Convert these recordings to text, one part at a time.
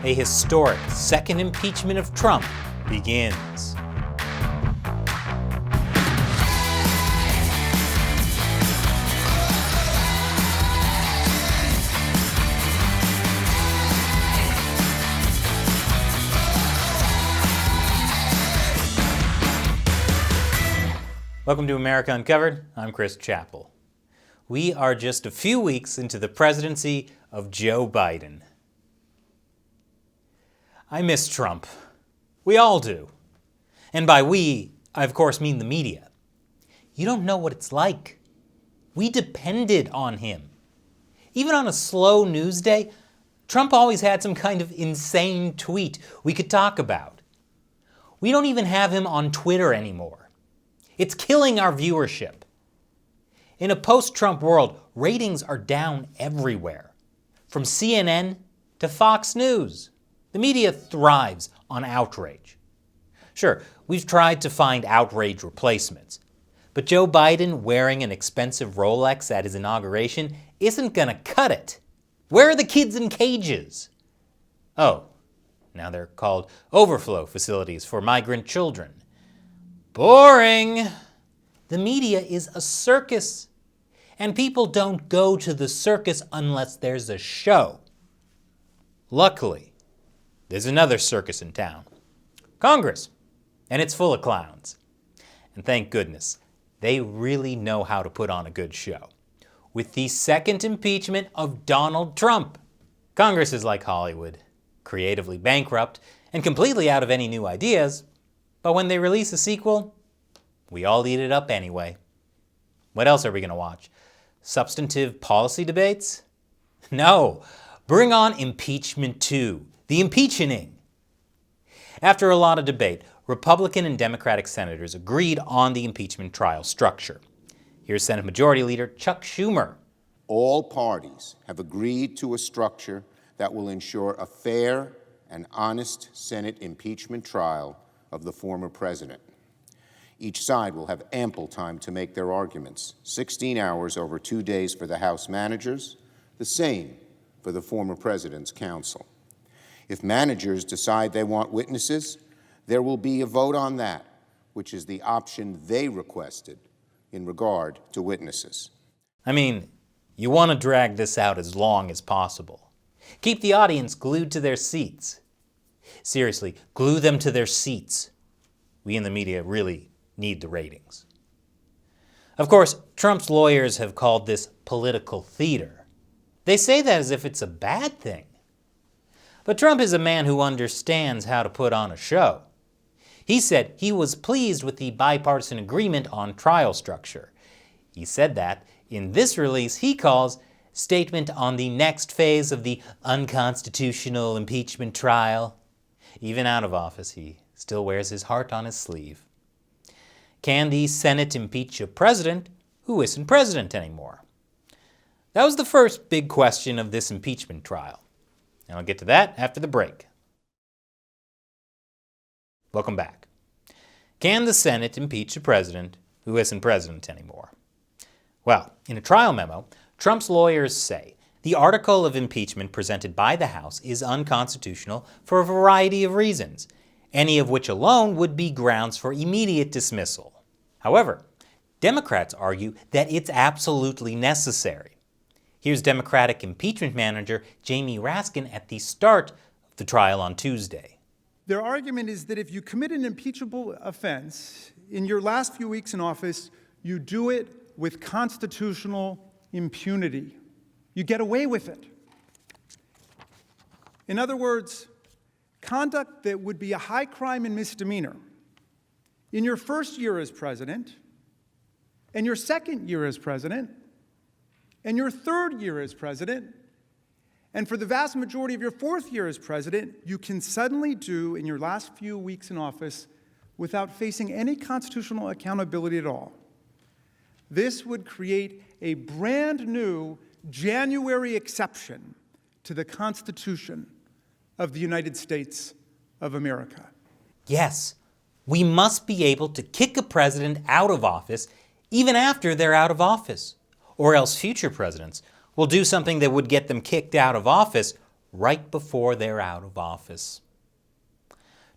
A historic second impeachment of Trump begins. Welcome to America Uncovered. I'm Chris Chappell. We are just a few weeks into the presidency of Joe Biden. I miss Trump. We all do. And by we, I of course mean the media. You don't know what it's like. We depended on him. Even on a slow news day, Trump always had some kind of insane tweet we could talk about. We don't even have him on Twitter anymore. It's killing our viewership. In a post-Trump world, ratings are down everywhere. From CNN to Fox News. The media thrives on outrage. Sure, we've tried to find outrage replacements. But Joe Biden wearing an expensive Rolex at his inauguration isn't gonna cut it. Where are the kids in cages? Oh, now they're called overflow facilities for migrant children. Boring! The media is a circus. And people don't go to the circus unless there's a show. Luckily, there's another circus in town. Congress. And it's full of clowns. And thank goodness, they really know how to put on a good show. With the second impeachment of Donald Trump. Congress is like Hollywood. Creatively bankrupt and completely out of any new ideas. But when they release a sequel, we all eat it up anyway. What else are we going to watch? Substantive policy debates? No. Bring on Impeachment 2. The impeaching. After a lot of debate, Republican and Democratic senators agreed on the impeachment trial structure. Here's Senate Majority Leader Chuck Schumer. All parties have agreed to a structure that will ensure a fair and honest Senate impeachment trial of the former president. Each side will have ample time to make their arguments, 16 hours over 2 days for the House managers, the same for the former president's counsel. If managers decide they want witnesses, there will be a vote on that, which is the option they requested in regard to witnesses. I mean, you want to drag this out as long as possible. Keep the audience glued to their seats. Seriously, glue them to their seats. We in the media really need the ratings. Of course, Trump's lawyers have called this political theater. They say that as if it's a bad thing. But Trump is a man who understands how to put on a show. He said he was pleased with the bipartisan agreement on trial structure. He said that in this release he calls Statement on the Next Phase of the Unconstitutional Impeachment Trial. Even out of office, he still wears his heart on his sleeve. Can the Senate impeach a president who isn't president anymore? That was the first big question of this impeachment trial. And I'll get to that after the break. Welcome back. Can the Senate impeach a president who isn't president anymore? Well, in a trial memo, Trump's lawyers say the article of impeachment presented by the House is unconstitutional for a variety of reasons, any of which alone would be grounds for immediate dismissal. However, Democrats argue that it's absolutely necessary. Here's Democratic impeachment manager Jamie Raskin at the start of the trial on Tuesday. Their argument is that if you commit an impeachable offense in your last few weeks in office, you do it with constitutional impunity. You get away with it. In other words, conduct that would be a high crime and misdemeanor in your first year as president, and your second year as president, and your third year as president, and for the vast majority of your fourth year as president, you can suddenly do in your last few weeks in office without facing any constitutional accountability at all. This would create a brand new January exception to the Constitution of the United States of America. Yes, we must be able to kick a president out of office even after they're out of office, or else future presidents will do something that would get them kicked out of office right before they're out of office.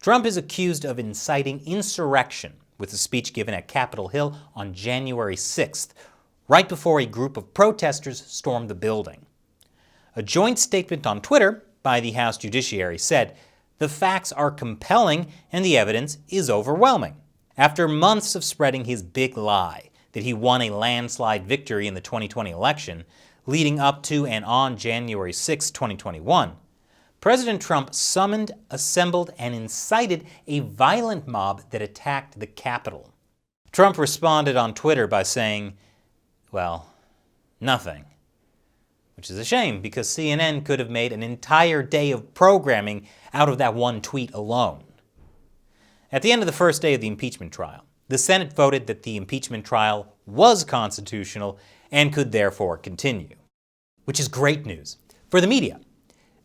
Trump is accused of inciting insurrection with a speech given at Capitol Hill on January 6th, right before a group of protesters stormed the building. A joint statement on Twitter by the House Judiciary said, "The facts are compelling and the evidence is overwhelming." After months of spreading his big lie that he won a landslide victory in the 2020 election, leading up to and on January 6, 2021, President Trump summoned, assembled, and incited a violent mob that attacked the Capitol. Trump responded on Twitter by saying, well, nothing. Which is a shame because CNN could have made an entire day of programming out of that one tweet alone. At the end of the first day of the impeachment trial, the Senate voted that the impeachment trial was constitutional and could therefore continue. Which is great news for the media,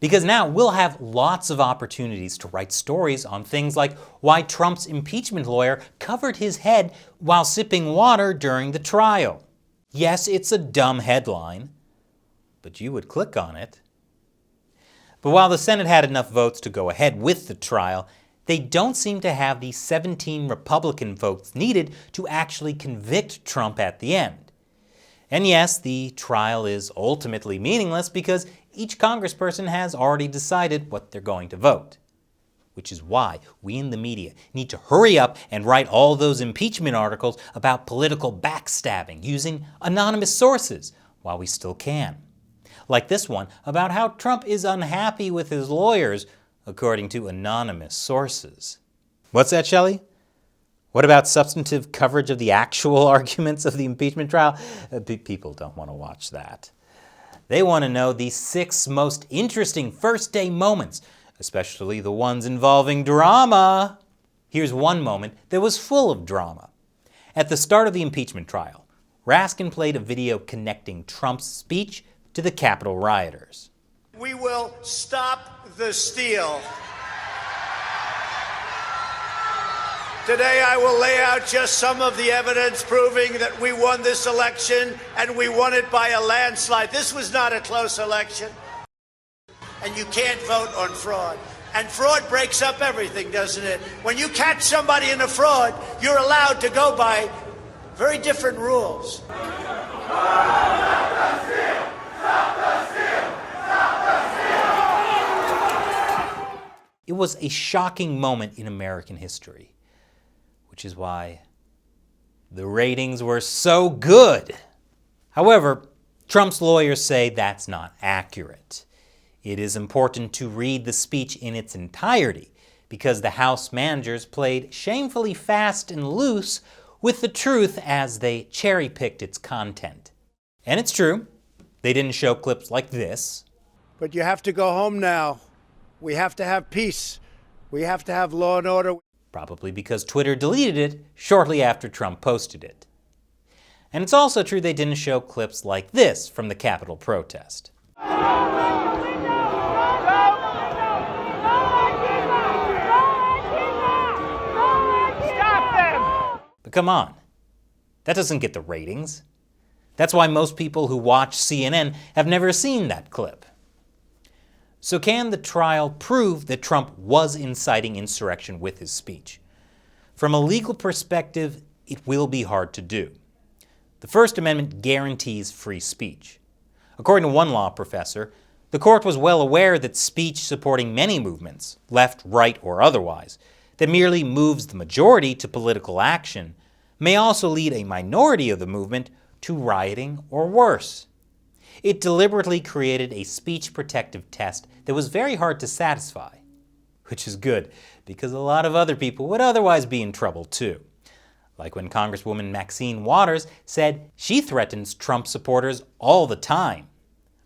because now we'll have lots of opportunities to write stories on things like why Trump's impeachment lawyer covered his head while sipping water during the trial. Yes, it's a dumb headline, but you would click on it. But while the Senate had enough votes to go ahead with the trial, they don't seem to have the 17 Republican votes needed to actually convict Trump at the end. And yes, the trial is ultimately meaningless because each congressperson has already decided what they're going to vote. Which is why we in the media need to hurry up and write all those impeachment articles about political backstabbing using anonymous sources while we still can. Like this one about how Trump is unhappy with his lawyers, according to anonymous sources. What's that, Shelley? What about substantive coverage of the actual arguments of the impeachment trial? People don't want to watch that. They want to know the 6 most interesting first-day moments, especially the ones involving drama. Here's one moment that was full of drama. At the start of the impeachment trial, Raskin played a video connecting Trump's speech to the Capitol rioters. We will stop the steal. Today I will lay out just some of the evidence proving that we won this election, and we won it by a landslide. This was not a close election. And you can't vote on fraud. And fraud breaks up everything, doesn't it? When you catch somebody in a fraud, you're allowed to go by very different rules. It was a shocking moment in American history, which is why the ratings were so good. However, Trump's lawyers say that's not accurate. It is important to read the speech in its entirety because the House managers played shamefully fast and loose with the truth as they cherry-picked its content. And it's true, they didn't show clips like this. But you have to go home now. We have to have peace. We have to have law and order. Probably because Twitter deleted it shortly after Trump posted it. And it's also true they didn't show clips like this from the Capitol protest. But come on, that doesn't get the ratings. That's why most people who watch CNN have never seen that clip. So can the trial prove that Trump was inciting insurrection with his speech? From a legal perspective, it will be hard to do. The First Amendment guarantees free speech. According to one law professor, the court was well aware that speech supporting many movements, left, right, or otherwise, that merely moves the majority to political action, may also lead a minority of the movement to rioting or worse. It deliberately created a speech protective test that was very hard to satisfy, which is good because a lot of other people would otherwise be in trouble too. Like when Congresswoman Maxine Waters said she threatens Trump supporters all the time,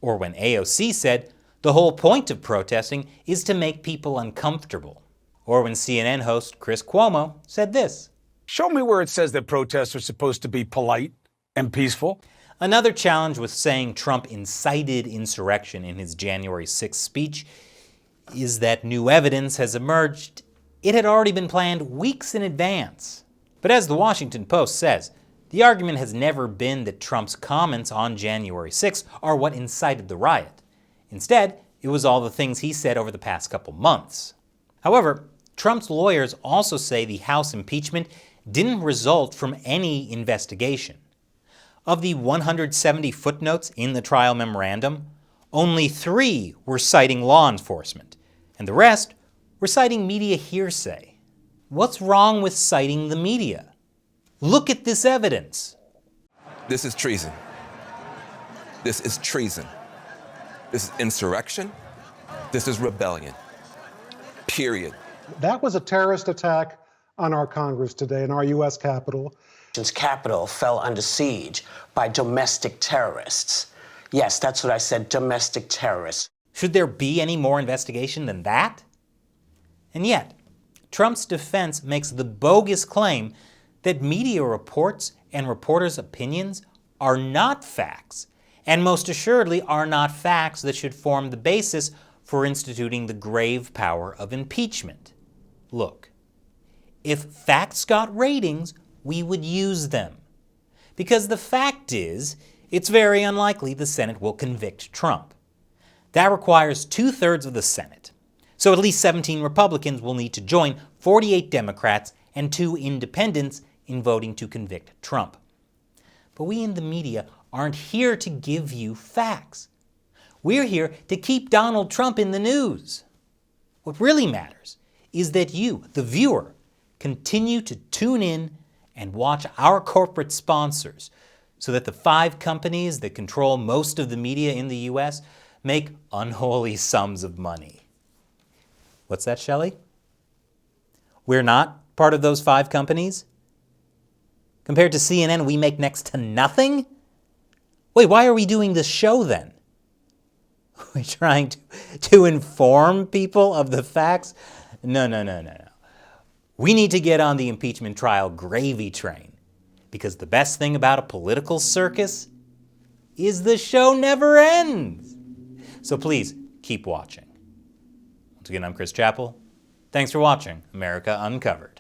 or when AOC said the whole point of protesting is to make people uncomfortable, or when CNN host Chris Cuomo said this. Show me where it says that protests are supposed to be polite and peaceful. Another challenge with saying Trump incited insurrection in his January 6th speech is that new evidence has emerged. It had already been planned weeks in advance. But as the Washington Post says, the argument has never been that Trump's comments on January 6th are what incited the riot. Instead, It was all the things he said over the past couple months. However, Trump's lawyers also say the House impeachment didn't result from any investigation. Of the 170 footnotes in the trial memorandum, only 3 were citing law enforcement, and the rest were citing media hearsay. What's wrong with citing the media? Look at this evidence. This is treason. This is treason. This is insurrection. This is rebellion. Period. That was a terrorist attack on our Congress today, in our U.S. Capitol. Capitol fell under siege by domestic terrorists. Yes, that's what I said, domestic terrorists. Should there be any more investigation than that? And yet, Trump's defense makes the bogus claim that media reports and reporters' opinions are not facts, and most assuredly are not facts that should form the basis for instituting the grave power of impeachment. Look, if facts got ratings, we would use them. Because the fact is, it's very unlikely the Senate will convict Trump. That requires 2/3 of the Senate. So at least 17 Republicans will need to join 48 Democrats and 2 independents in voting to convict Trump. But we in the media aren't here to give you facts. We're here to keep Donald Trump in the news. What really matters is that you, the viewer, continue to tune in and watch our corporate sponsors so that the 5 companies that control most of the media in the U.S. make unholy sums of money. What's that, Shelley? We're not part of those 5 companies? Compared to CNN, we make next to nothing? Wait, why are we doing this show then? We're trying to inform people of the facts? No. We need to get on the impeachment trial gravy train, because the best thing about a political circus is the show never ends. So please, keep watching. Once again, I'm Chris Chappell. Thanks for watching America Uncovered.